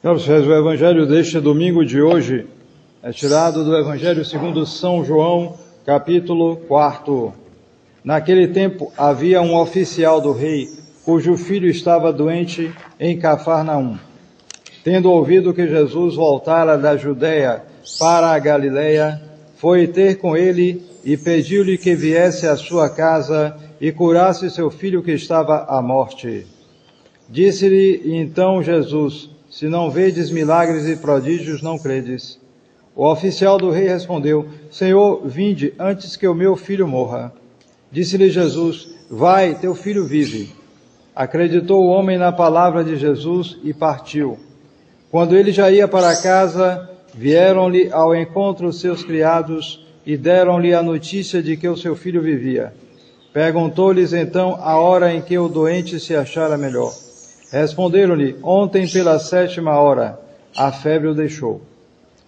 Senhoras e senhores, o evangelho deste domingo de hoje é tirado do Evangelho segundo São João, capítulo 4. Naquele tempo havia um oficial do rei, cujo filho estava doente em Cafarnaum. Tendo ouvido que Jesus voltara da Judeia para a Galileia, foi ter com ele e pediu-lhe que viesse à sua casa e curasse seu filho que estava à morte. Disse-lhe então Jesus: se não vedes milagres e prodígios, não credes. O oficial do rei respondeu: Senhor, vinde antes que o meu filho morra. Disse-lhe Jesus: vai, teu filho vive. Acreditou o homem na palavra de Jesus e partiu. Quando ele já ia para casa, vieram-lhe ao encontro seus criados e deram-lhe a notícia de que o seu filho vivia. Perguntou-lhes então a hora em que o doente se achara melhor. Responderam-lhe: ontem pela 7ª, a febre o deixou.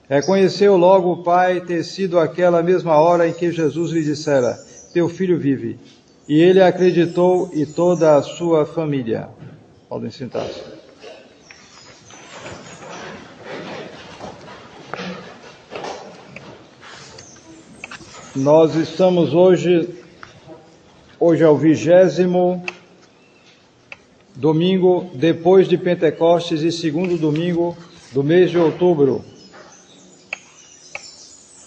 Reconheceu logo o pai ter sido aquela mesma hora em que Jesus lhe dissera: teu filho vive. E ele acreditou e toda a sua família. Podem sentar-se. Nós estamos hoje é o 20º domingo depois de Pentecostes e segundo domingo do mês de outubro.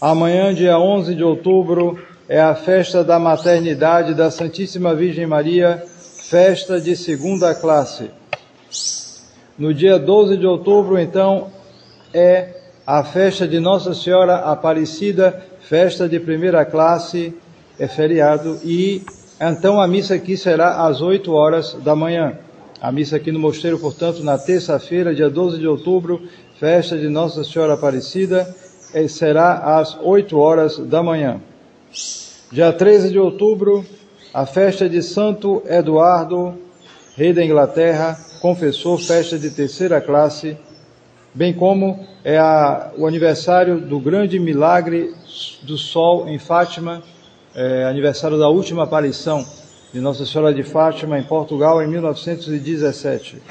Amanhã, dia 11 de outubro, é a festa da maternidade da Santíssima Virgem Maria, festa de 2ª classe. No dia 12 de outubro, então, é a festa de Nossa Senhora Aparecida, festa de 1ª classe, é feriado, e então a missa aqui será às 8 horas da manhã. A missa aqui no mosteiro, portanto, na terça-feira, dia 12 de outubro, festa de Nossa Senhora Aparecida, será às 8 horas da manhã. Dia 13 de outubro, a festa de Santo Eduardo, rei da Inglaterra, confessor, festa de 3ª classe, bem como é o aniversário do grande milagre do sol em Fátima, aniversário da última aparição de Nossa Senhora de Fátima em Portugal em 1917.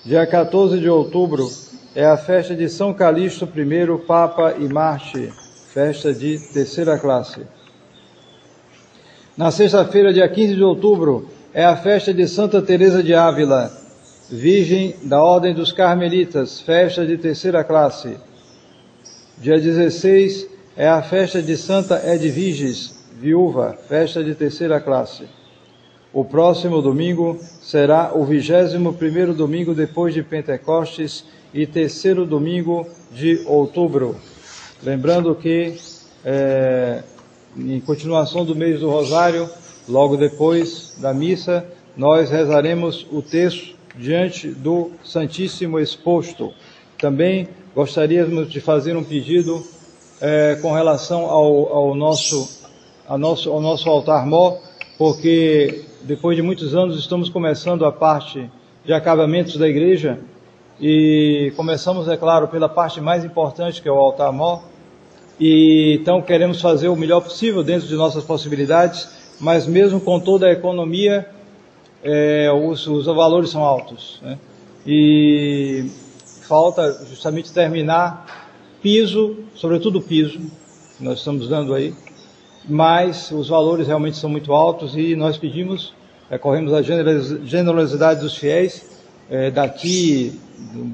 Dia 14 de outubro é a festa de São Calixto I, Papa e Mártir, festa de 3ª classe. Na sexta-feira, dia 15 de outubro, é a festa de Santa Teresa de Ávila, Virgem da Ordem dos Carmelitas, festa de 3ª classe. Dia 16 é a festa de Santa Edviges, viúva, festa de 3ª classe. O próximo domingo será o 21º domingo depois de Pentecostes e 3º domingo de outubro. Lembrando que, em continuação do mês do Rosário, logo depois da missa, nós rezaremos o terço diante do Santíssimo exposto. Também gostaríamos de fazer um pedido com relação ao nosso altar-mor, porque depois de muitos anos estamos começando a parte de acabamentos da igreja e começamos, é claro, pela parte mais importante, que é o altar-mor, e então queremos fazer o melhor possível dentro de nossas possibilidades, mas mesmo com toda a economia, os valores são altos, né? E falta justamente terminar piso, sobretudo piso, que nós estamos dando aí, mas os valores realmente são muito altos e nós pedimos, corremos a generosidade dos fiéis daqui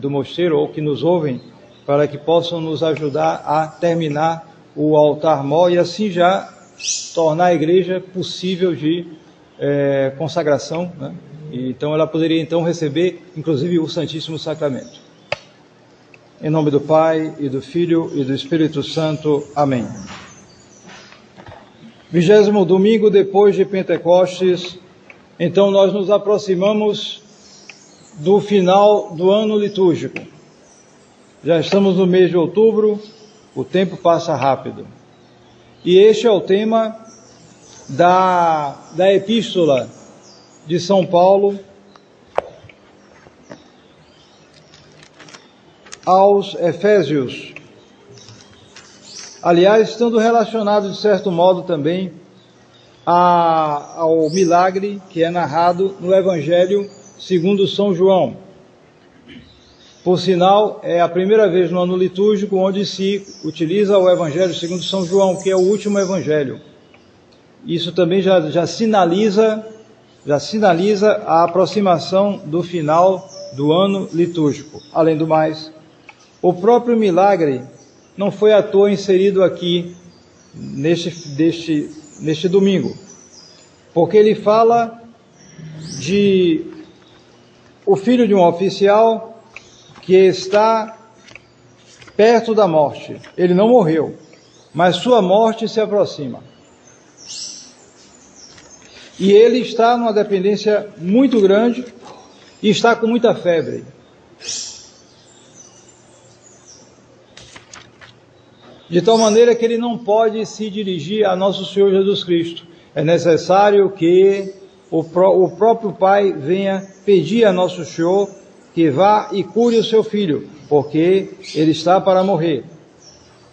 do mosteiro ou que nos ouvem, para que possam nos ajudar a terminar o altar-mor e assim já tornar a igreja possível de consagração, né? E então ela poderia então receber inclusive o Santíssimo Sacramento. Em nome do Pai, e do Filho, e do Espírito Santo. Amém. 20º domingo depois de Pentecostes, então nós nos aproximamos do final do ano litúrgico. Já estamos no mês de outubro, o tempo passa rápido. E este é o tema da epístola de São Paulo aos Efésios. Aliás, estando relacionado de certo modo também ao milagre que é narrado no Evangelho segundo São João. Por sinal, é a primeira vez no ano litúrgico onde se utiliza o Evangelho segundo São João, que é o último Evangelho. Isso também já sinaliza a aproximação do final do ano litúrgico. Além do mais, o próprio milagre não foi à toa inserido aqui neste domingo, porque ele fala de o filho de um oficial que está perto da morte. Ele não morreu, mas sua morte se aproxima. E ele está numa dependência muito grande e está com muita febre. De tal maneira que ele não pode se dirigir a nosso Senhor Jesus Cristo. É necessário que o próprio Pai venha pedir a nosso Senhor que vá e cure o seu filho, porque ele está para morrer.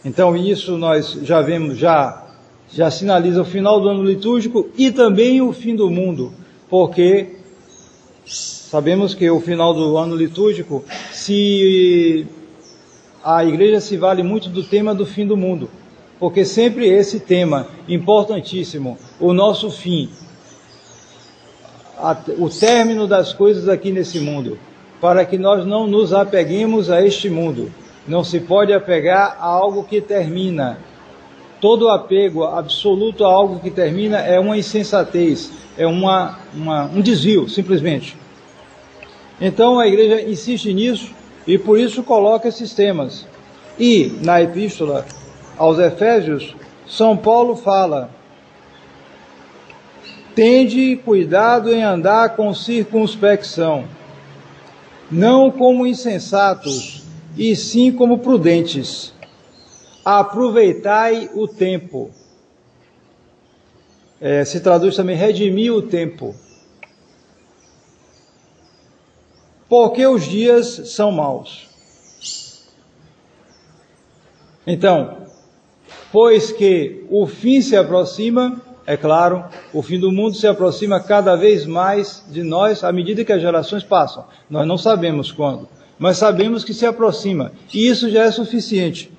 Então isso nós já vemos, já sinaliza o final do ano litúrgico e também o fim do mundo, porque sabemos que o final do ano litúrgico, a igreja se vale muito do tema do fim do mundo, porque sempre esse tema importantíssimo, o nosso fim, o término das coisas aqui nesse mundo, para que nós não nos apeguemos a este mundo. Não se pode apegar a algo que termina. Todo apego absoluto a algo que termina é uma insensatez, é um desvio, simplesmente. Então a igreja insiste nisso e por isso coloca esses temas. E na epístola aos Efésios, São Paulo fala: tende cuidado em andar com circunspecção, não como insensatos, e sim como prudentes. Aproveitai o tempo. Se traduz também, redimir o tempo. Porque os dias são maus. Então, pois que o fim se aproxima, é claro, o fim do mundo se aproxima cada vez mais de nós à medida que as gerações passam. Nós não sabemos quando, mas sabemos que se aproxima, e isso já é suficiente.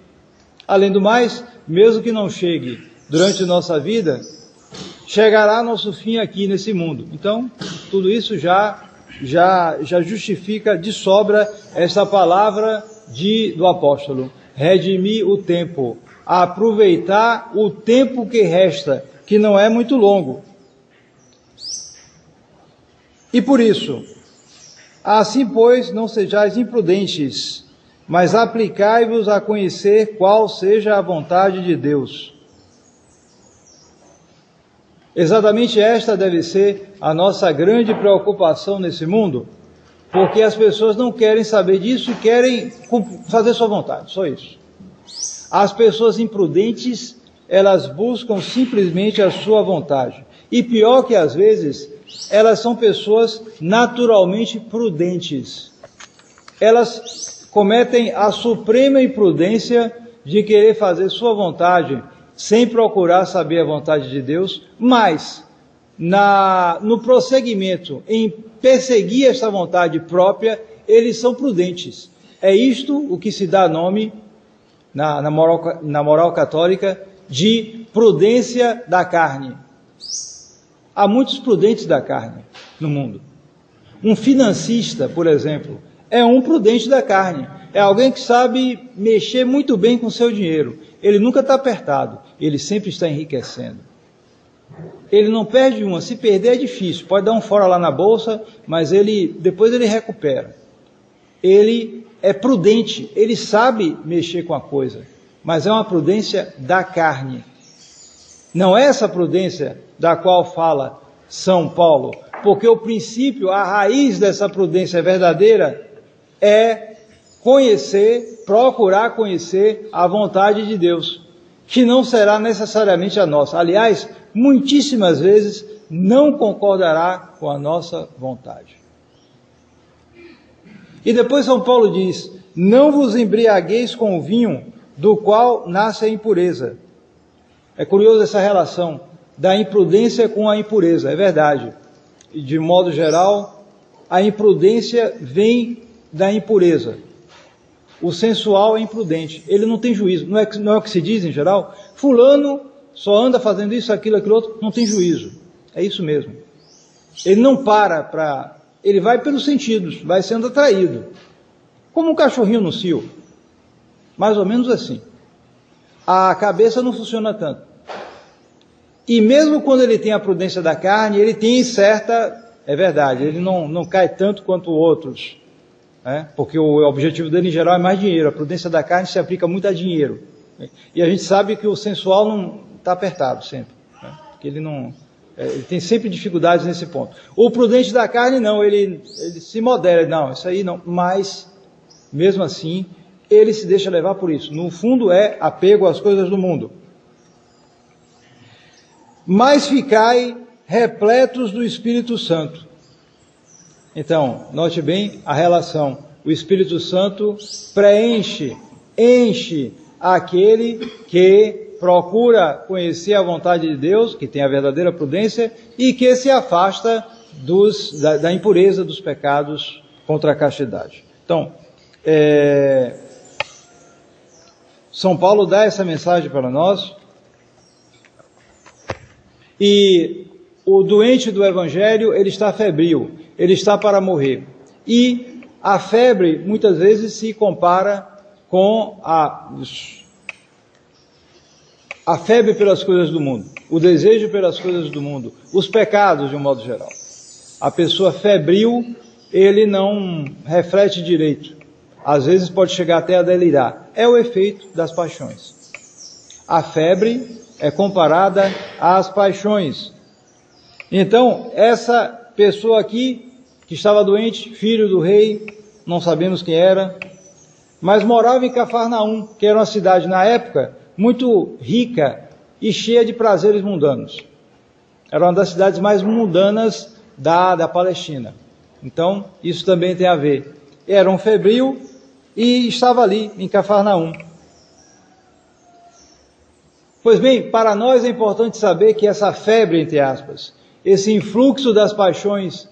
Além do mais, mesmo que não chegue durante nossa vida, chegará nosso fim aqui nesse mundo. Então, tudo isso já justifica de sobra essa palavra do apóstolo: redimir o tempo, aproveitar o tempo que resta, que não é muito longo. E por isso, assim pois, não sejais imprudentes, mas aplicai-vos a conhecer qual seja a vontade de Deus. Exatamente esta deve ser a nossa grande preocupação nesse mundo, porque as pessoas não querem saber disso e querem fazer sua vontade, só isso. As pessoas imprudentes, elas buscam simplesmente a sua vontade. E pior que às vezes, elas são pessoas naturalmente prudentes. Elas cometem a suprema imprudência de querer fazer sua vontade, sem procurar saber a vontade de Deus, mas no prosseguimento, em perseguir esta vontade própria, eles são prudentes. É isto o que se dá nome, na moral católica, de prudência da carne. Há muitos prudentes da carne no mundo. Um financista, por exemplo, é um prudente da carne. É alguém que sabe mexer muito bem com seu dinheiro. Ele nunca está apertado, ele sempre está enriquecendo. Ele não perde uma, se perder é difícil, pode dar um fora lá na bolsa, mas depois ele recupera. Ele é prudente, ele sabe mexer com a coisa, mas é uma prudência da carne. Não é essa prudência da qual fala São Paulo, porque o princípio, a raiz dessa prudência verdadeira é procurar conhecer a vontade de Deus, que não será necessariamente a nossa. Aliás, muitíssimas vezes não concordará com a nossa vontade. E depois São Paulo diz: não vos embriagueis com o vinho, do qual nasce a impureza. É curioso essa relação da imprudência com a impureza, é verdade. E de modo geral, a imprudência vem da impureza. o sensual é imprudente, ele não tem juízo, não é o que se diz em geral? Fulano só anda fazendo isso, aquilo outro, não tem juízo. É isso mesmo. Ele não ele vai pelos sentidos, vai sendo atraído. Como um cachorrinho no cio. Mais ou menos assim. A cabeça não funciona tanto. E mesmo quando ele tem a prudência da carne, ele tem é verdade, ele não cai tanto quanto outros. Porque o objetivo dele em geral é mais dinheiro. A prudência da carne se aplica muito a dinheiro. E a gente sabe que o sensual não está apertado sempre. Porque ele tem sempre dificuldades nesse ponto. O prudente da carne não, ele se modera, não, isso aí não, mas mesmo assim ele se deixa levar por isso. No fundo é apego às coisas do mundo. Mas ficai repletos do Espírito Santo. Então, note bem a relação. O Espírito Santo enche aquele que procura conhecer a vontade de Deus, que tem a verdadeira prudência, e que se afasta da impureza dos pecados contra a castidade. Então, São Paulo dá essa mensagem para nós, e o doente do Evangelho, ele está febril, ele está para morrer. E a febre, muitas vezes, se compara com a febre pelas coisas do mundo, o desejo pelas coisas do mundo, os pecados de um modo geral. A pessoa febril, ele não reflete direito. Às vezes pode chegar até a delirar. É o efeito das paixões. A febre é comparada às paixões. Então, essa pessoa aqui, que estava doente, filho do rei, não sabemos quem era, mas morava em Cafarnaum, que era uma cidade na época muito rica e cheia de prazeres mundanos. Era uma das cidades mais mundanas da Palestina. Então, isso também tem a ver. Era um febril e estava ali, em Cafarnaum. Pois bem, para nós é importante saber que essa febre, entre aspas, esse influxo das paixões,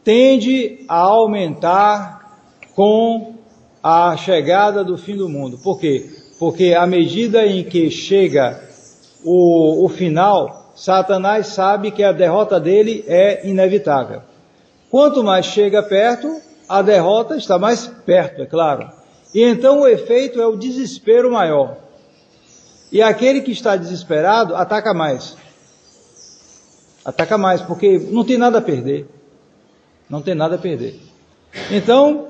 tende a aumentar com a chegada do fim do mundo. Por quê? Porque à medida em que chega o final, Satanás sabe que a derrota dele é inevitável. Quanto mais chega perto, a derrota está mais perto, é claro. E então o efeito é o desespero maior. E aquele que está desesperado ataca mais. Ataca mais, porque não tem nada a perder. Não tem nada a perder. Então,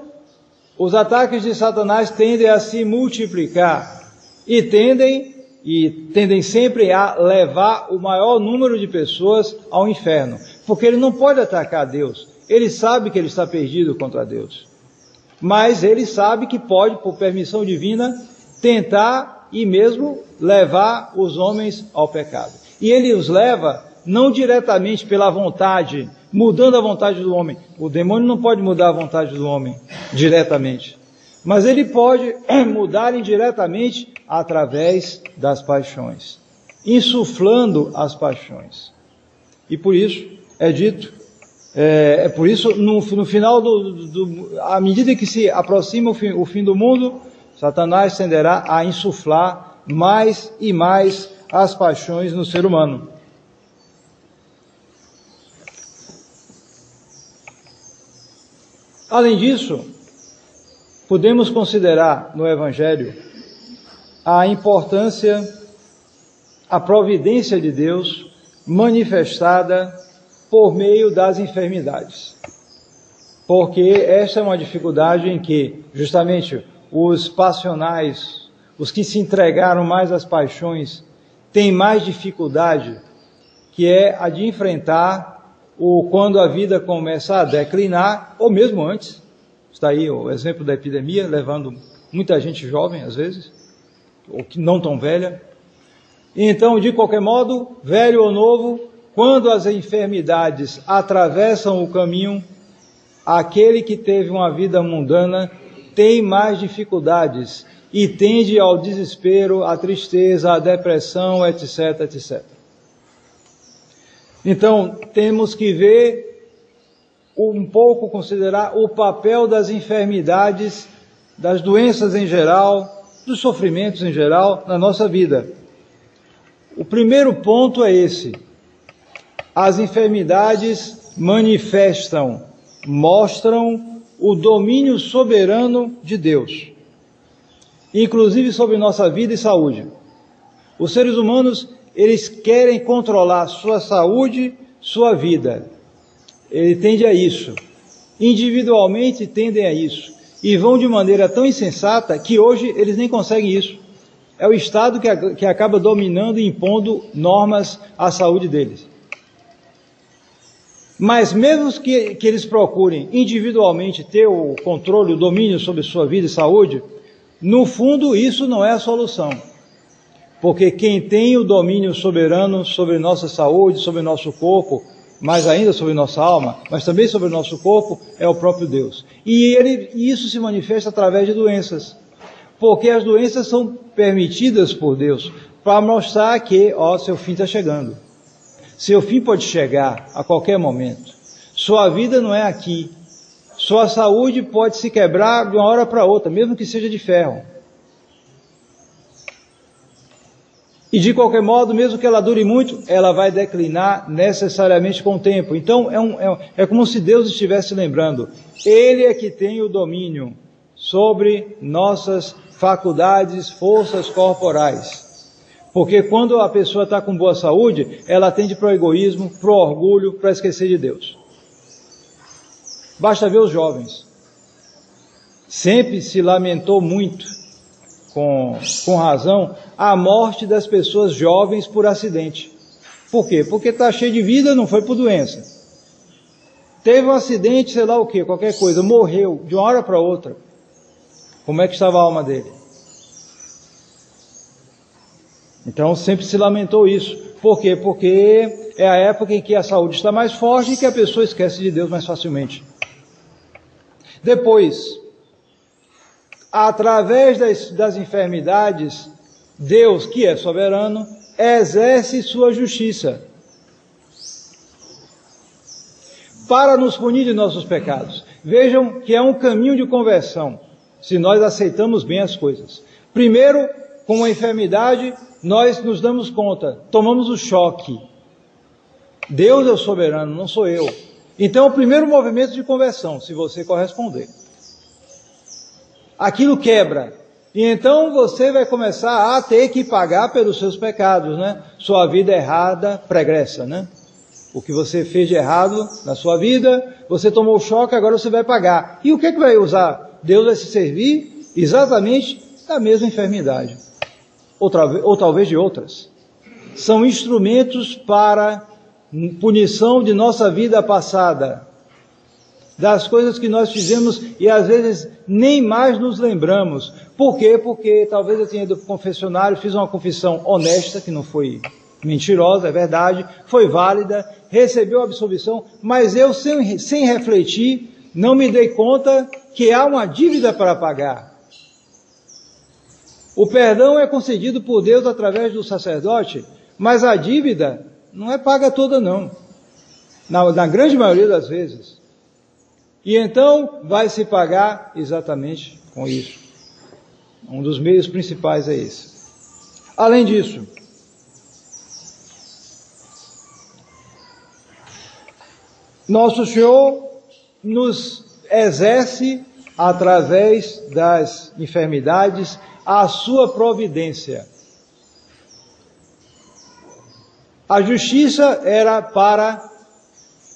os ataques de Satanás tendem a se multiplicar e tendem sempre a levar o maior número de pessoas ao inferno, porque ele não pode atacar Deus. Ele sabe que ele está perdido contra Deus, mas ele sabe que pode, por permissão divina, tentar e mesmo levar os homens ao pecado. E ele os leva não diretamente pela vontade, mudando a vontade do homem. O demônio não pode mudar a vontade do homem diretamente, mas ele pode mudar indiretamente através das paixões, insuflando as paixões. E por isso é dito, por isso no final à medida que se aproxima o fim do mundo, Satanás tenderá a insuflar mais e mais as paixões no ser humano. Além disso, podemos considerar no Evangelho a importância, a providência de Deus manifestada por meio das enfermidades. Porque esta é uma dificuldade em que, justamente, os passionais, os que se entregaram mais às paixões, têm mais dificuldade, que é a de enfrentar quando a vida começa a declinar, ou mesmo antes. Está aí o exemplo da epidemia, levando muita gente jovem, às vezes, ou que não tão velha. Então, de qualquer modo, velho ou novo, quando as enfermidades atravessam o caminho, aquele que teve uma vida mundana tem mais dificuldades e tende ao desespero, à tristeza, à depressão, etc, etc. Então, temos que ver, um pouco considerar o papel das enfermidades das doenças em geral, dos sofrimentos em geral na nossa vida. O primeiro ponto é esse: as enfermidades manifestam, mostram o domínio soberano de Deus, inclusive sobre nossa vida e saúde. Os seres humanos, eles querem controlar sua saúde, sua vida. Ele tende a isso. Individualmente tendem a isso. E vão de maneira tão insensata que hoje eles nem conseguem isso. É o Estado que acaba dominando e impondo normas à saúde deles. Mas mesmo que eles procurem individualmente ter o controle, o domínio sobre sua vida e saúde, no fundo isso não é a solução. Porque quem tem o domínio soberano sobre nossa saúde, sobre nosso corpo, mais ainda sobre nossa alma, mas também sobre o nosso corpo, é o próprio Deus. E isso se manifesta através de doenças. Porque as doenças são permitidas por Deus para mostrar que, seu fim está chegando. Seu fim pode chegar a qualquer momento. Sua vida não é aqui. Sua saúde pode se quebrar de uma hora para outra, mesmo que seja de ferro. E de qualquer modo, mesmo que ela dure muito, ela vai declinar necessariamente com o tempo. Então é como se Deus estivesse lembrando: Ele é que tem o domínio sobre nossas faculdades, forças corporais. Porque quando a pessoa está com boa saúde, ela tende para o egoísmo, para o orgulho, para esquecer de Deus. Basta ver os jovens. Sempre se lamentou muito, com razão, a morte das pessoas jovens por acidente. Por quê? Porque está cheio de vida, não foi por doença. Teve um acidente, sei lá o quê, qualquer coisa, morreu de uma hora para outra. Como é que estava a alma dele? Então sempre se lamentou isso. Por quê? Porque é a época em que a saúde está mais forte e que a pessoa esquece de Deus mais facilmente. Depois, através das enfermidades, Deus, que é soberano, exerce sua justiça para nos punir de nossos pecados. Vejam que é um caminho de conversão, se nós aceitamos bem as coisas. Primeiro, com a enfermidade, nós nos damos conta, tomamos o choque. Deus é o soberano, não sou eu. Então, o primeiro movimento de conversão, se você corresponder. Aquilo quebra. E então você vai começar a ter que pagar pelos seus pecados, né? Sua vida errada, pregressa, né? O que você fez de errado na sua vida, você tomou o choque, agora você vai pagar. E o que vai usar? Deus vai se servir exatamente da mesma enfermidade. Ou talvez de outras. São instrumentos para punição de nossa vida passada, das coisas que nós fizemos e às vezes nem mais nos lembramos. Por quê? Porque talvez eu tenha ido para o confessionário, fiz uma confissão honesta, que não foi mentirosa, é verdade, foi válida, recebeu a absolvição, mas eu sem refletir, não me dei conta que há uma dívida para pagar. O perdão é concedido por Deus através do sacerdote, mas a dívida não é paga toda não, na grande maioria das vezes. E então vai se pagar exatamente com isso. Um dos meios principais é esse. Além disso, nosso Senhor nos exerce, através das enfermidades, a sua providência. A justiça era para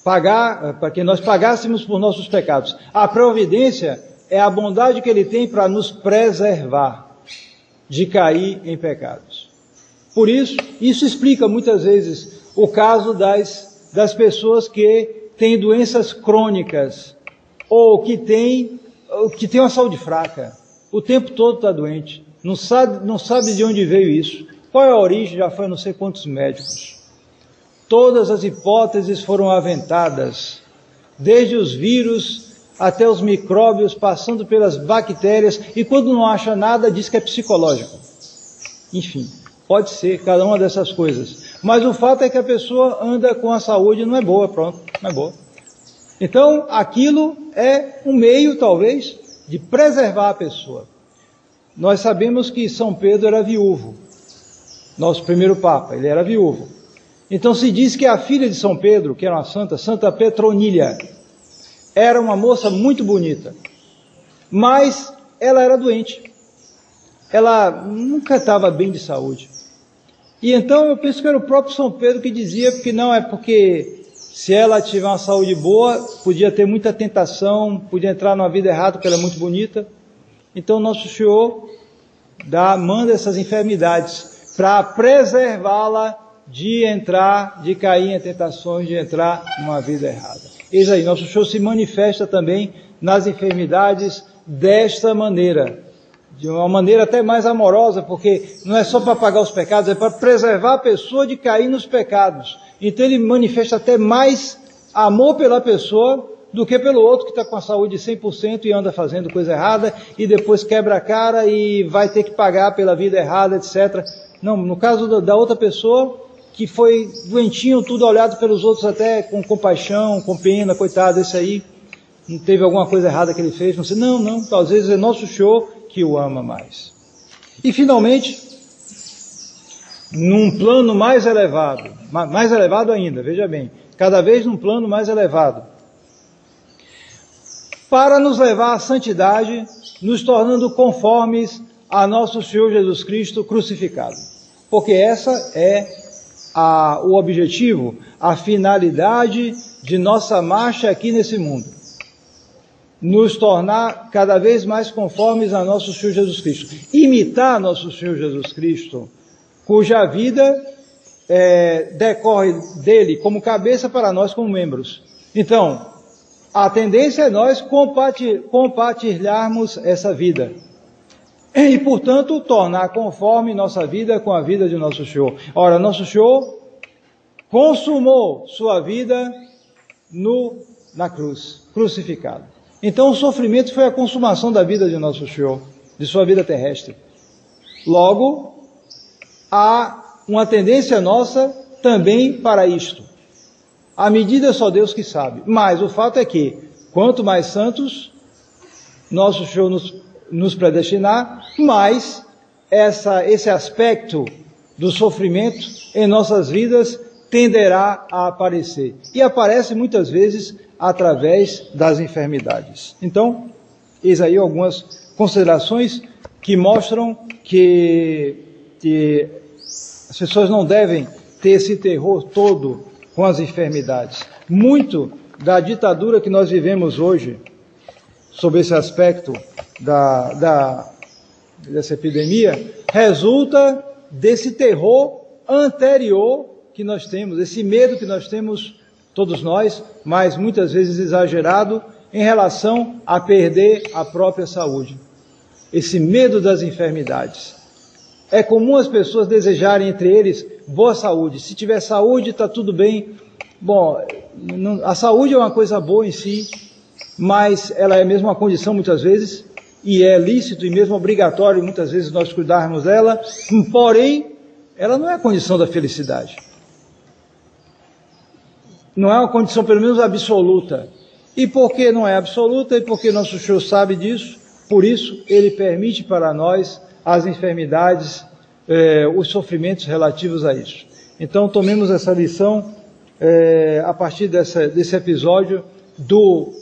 pagar, para que nós pagássemos por nossos pecados. A providência é a bondade que Ele tem para nos preservar de cair em pecados. Por isso, isso explica muitas vezes o caso das pessoas que têm doenças crônicas ou que têm uma saúde fraca. O tempo todo está doente. Não sabe de onde veio isso. Qual é a origem? Já foi não sei quantos médicos. Todas as hipóteses foram aventadas, desde os vírus até os micróbios, passando pelas bactérias, e quando não acha nada, diz que é psicológico. Enfim, pode ser cada uma dessas coisas. Mas o fato é que a pessoa anda com a saúde, não é boa, pronto, não é boa. Então, aquilo é um meio, talvez, de preservar a pessoa. Nós sabemos que São Pedro era viúvo, nosso primeiro Papa, ele era viúvo. Então se diz que a filha de São Pedro, que era uma santa, Santa Petronilha, era uma moça muito bonita, mas ela era doente, ela nunca estava bem de saúde. E então eu penso que era o próprio São Pedro que dizia que não, é porque se ela tiver uma saúde boa, podia ter muita tentação, podia entrar numa vida errada porque ela é muito bonita. Então Nosso Senhor manda essas enfermidades para preservá-la de cair em tentações, de entrar numa vida errada. Eis aí, Nosso Senhor se manifesta também nas enfermidades desta maneira, de uma maneira até mais amorosa, porque não é só para pagar os pecados, é para preservar a pessoa de cair nos pecados. Então ele manifesta até mais amor pela pessoa do que pelo outro que está com a saúde 100% e anda fazendo coisa errada e depois quebra a cara e vai ter que pagar pela vida errada, etc. Não, no caso da outra pessoa que foi doentinho, tudo olhado pelos outros até com compaixão, com pena, coitado, esse aí não teve alguma coisa errada que ele fez, não sei, não, às vezes é Nosso Senhor que o ama mais. E finalmente, num plano mais elevado ainda, veja bem, cada vez num plano mais elevado, para nos levar à santidade, nos tornando conformes a Nosso Senhor Jesus Cristo crucificado. Porque essa é o objetivo, a finalidade de nossa marcha aqui nesse mundo. Nos tornar cada vez mais conformes a Nosso Senhor Jesus Cristo. Imitar Nosso Senhor Jesus Cristo, cuja vida decorre dele como cabeça para nós como membros. Então, a tendência é nós compartilharmos essa vida. E, portanto, tornar conforme nossa vida com a vida de Nosso Senhor. Ora, Nosso Senhor consumou sua vida na cruz, crucificado. Então o sofrimento foi a consumação da vida de Nosso Senhor, de sua vida terrestre. Logo, há uma tendência nossa também para isto. A medida é só Deus que sabe. Mas o fato é que, quanto mais santos Nosso Senhor nos predestinar, mais esse aspecto do sofrimento em nossas vidas tenderá a aparecer. E aparece muitas vezes através das enfermidades. Então, eis aí algumas considerações que mostram que as pessoas não devem ter esse terror todo com as enfermidades. Muito da ditadura que nós vivemos hoje, sobre esse aspecto dessa epidemia, resulta desse terror anterior que nós temos, esse medo que nós temos, todos nós, mas muitas vezes exagerado, em relação a perder a própria saúde. Esse medo das enfermidades. É comum as pessoas desejarem entre eles boa saúde. Se tiver saúde, está tudo bem. Bom, a saúde é uma coisa boa em si, mas ela é mesmo uma condição muitas vezes, e é lícito e mesmo obrigatório muitas vezes nós cuidarmos dela, porém, ela não é a condição da felicidade. Não é uma condição pelo menos absoluta. E porque não é absoluta, e porque Nosso Senhor sabe disso, por isso Ele permite para nós as enfermidades, os sofrimentos relativos a isso. Então tomemos essa lição a partir desse episódio do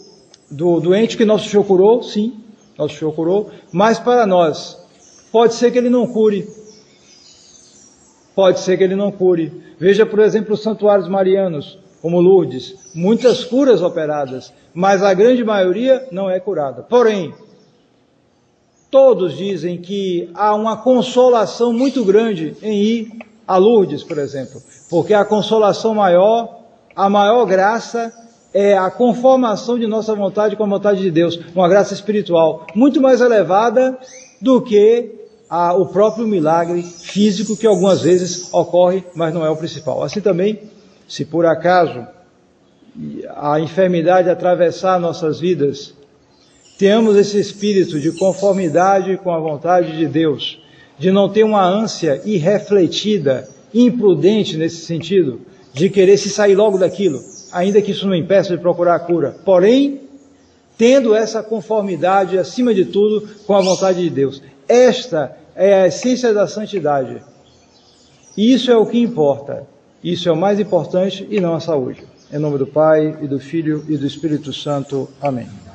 doente que Nosso Senhor curou, sim, Nosso Senhor curou, mas para nós, pode ser que Ele não cure. Pode ser que Ele não cure. Veja, por exemplo, os santuários marianos, como Lourdes, muitas curas operadas, mas a grande maioria não é curada. Porém, todos dizem que há uma consolação muito grande em ir a Lourdes, por exemplo, porque a consolação maior, a maior graça é a conformação de nossa vontade com a vontade de Deus, uma graça espiritual muito mais elevada do que o próprio milagre físico que algumas vezes ocorre, mas não é o principal. Assim também, se por acaso a enfermidade atravessar nossas vidas, tenhamos esse espírito de conformidade com a vontade de Deus, de não ter uma ânsia irrefletida, imprudente nesse sentido, de querer se sair logo daquilo, ainda que isso não impeça de procurar a cura. Porém, tendo essa conformidade, acima de tudo, com a vontade de Deus. Esta é a essência da santidade. Isso é o que importa. Isso é o mais importante e não a saúde. Em nome do Pai, e do Filho, e do Espírito Santo. Amém.